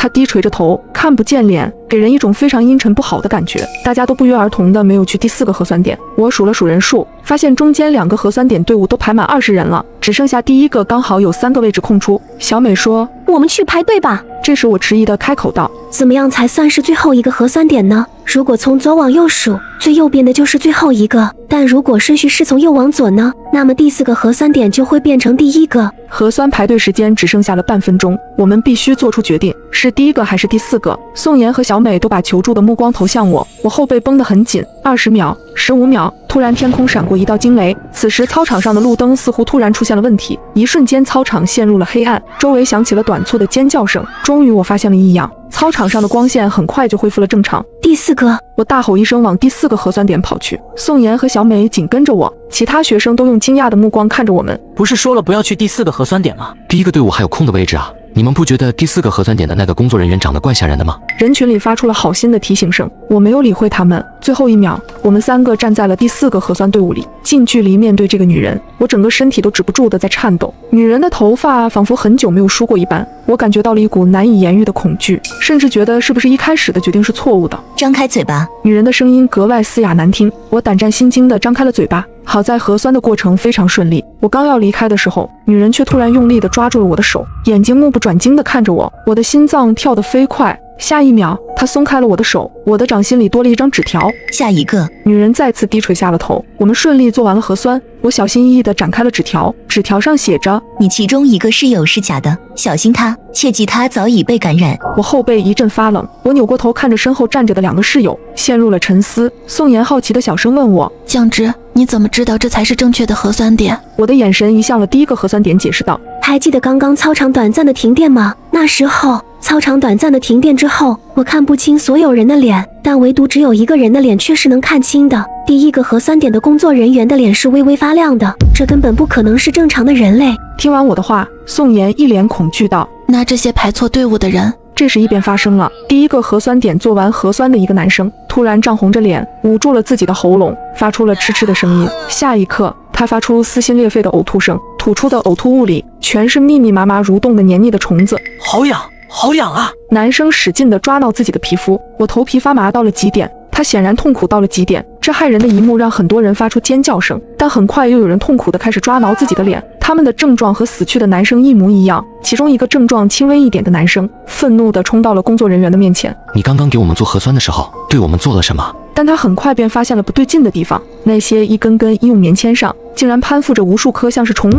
他低垂着头，看不见脸，给人一种非常阴沉不好的感觉。大家都不约而同的没有去第4个核酸点。我数了数人数，发现中间2个核酸点队伍都排满20人了，只剩下第1个刚好有3个位置空出。小美说：“我们去排队吧。”这时我迟疑的开口道：“怎么样才算是最后一个核酸点呢？如果从左往右数，最右边的就是最后一个，但如果顺序是从右往左呢？那么第4个核酸点就会变成第1个。”核酸排队时间只剩下了半分钟，我们必须做出决定，是第1个还是第4个？宋妍和小美都把求助的目光投向我，我后背绷得很紧。20秒，15秒，突然天空闪过一道惊雷，此时操场上的路灯似乎突然出现了问题，一瞬间操场陷入了黑暗，周围响起了短促的尖叫声。终于我发现了异样，操场上的光线很快就恢复了正常。第4个，我大吼一声往第4个核酸点跑去，宋妍和小美紧跟着我，其他学生都用惊讶的目光看着我们。不是说了不要去第4个核酸点吗？第1个队伍还有空的位置啊，你们不觉得第4个核酸点的那个工作人员长得怪吓人的吗？人群里发出了好心的提醒声，我没有理会他们。最后1秒，我们3个站在了第4个核酸队伍里，近距离面对这个女人，我整个身体都止不住的在颤抖。女人的头发仿佛很久没有梳过一般，我感觉到了一股难以言喻的恐惧，甚至觉得是不是一开始的决定是错误的。张开嘴巴。女人的声音格外嘶哑难听，我胆战心惊的张开了嘴巴。好在核酸的过程非常顺利，我刚要离开的时候，女人却突然用力地抓住了我的手，眼睛目不转睛地看着我，我的心脏跳得飞快。下一秒，她松开了我的手，我的掌心里多了一张纸条。下一个。女人再次低垂下了头。我们顺利做完了核酸，我小心翼翼地展开了纸条，纸条上写着：你其中一个室友是假的，小心他，切记他早已被感染。我后背一阵发冷，我扭过头看着身后站着的2个室友，陷入了沉思。宋妍好奇的小声问我：酱汁，你怎么知道这才是正确的核酸点？我的眼神移向了第1个核酸点，解释道：还记得刚刚操场短暂的停电吗？那时候操场短暂的停电之后，我看不清所有人的脸，但唯独只有1个人的脸却是能看清的。第1个核酸点的工作人员的脸是微微发亮的，这根本不可能是正常的人类。听完我的话，宋妍一脸恐惧道：那这些排错队伍的人……这时异变发生了，第1个核酸点做完核酸的一个男生突然涨红着脸，捂住了自己的喉咙，发出了嗤嗤的声音。下一刻，他发出撕心裂肺的呕吐声，吐出的呕吐物里全是密密麻麻蠕动的黏腻的虫子。好痒，好痒啊！男生使劲地抓挠自己的皮肤，我头皮发麻到了极点，他显然痛苦到了极点。这骇人的一幕让很多人发出尖叫声，但很快又有人痛苦地开始抓挠自己的脸。他们的症状和死去的男生一模一样，其中一个症状轻微一点的男生愤怒地冲到了工作人员的面前：你刚刚给我们做核酸的时候，对我们做了什么？但他很快便发现了不对劲的地方，那些一根根医用棉签上竟然攀附着无数颗像是虫卵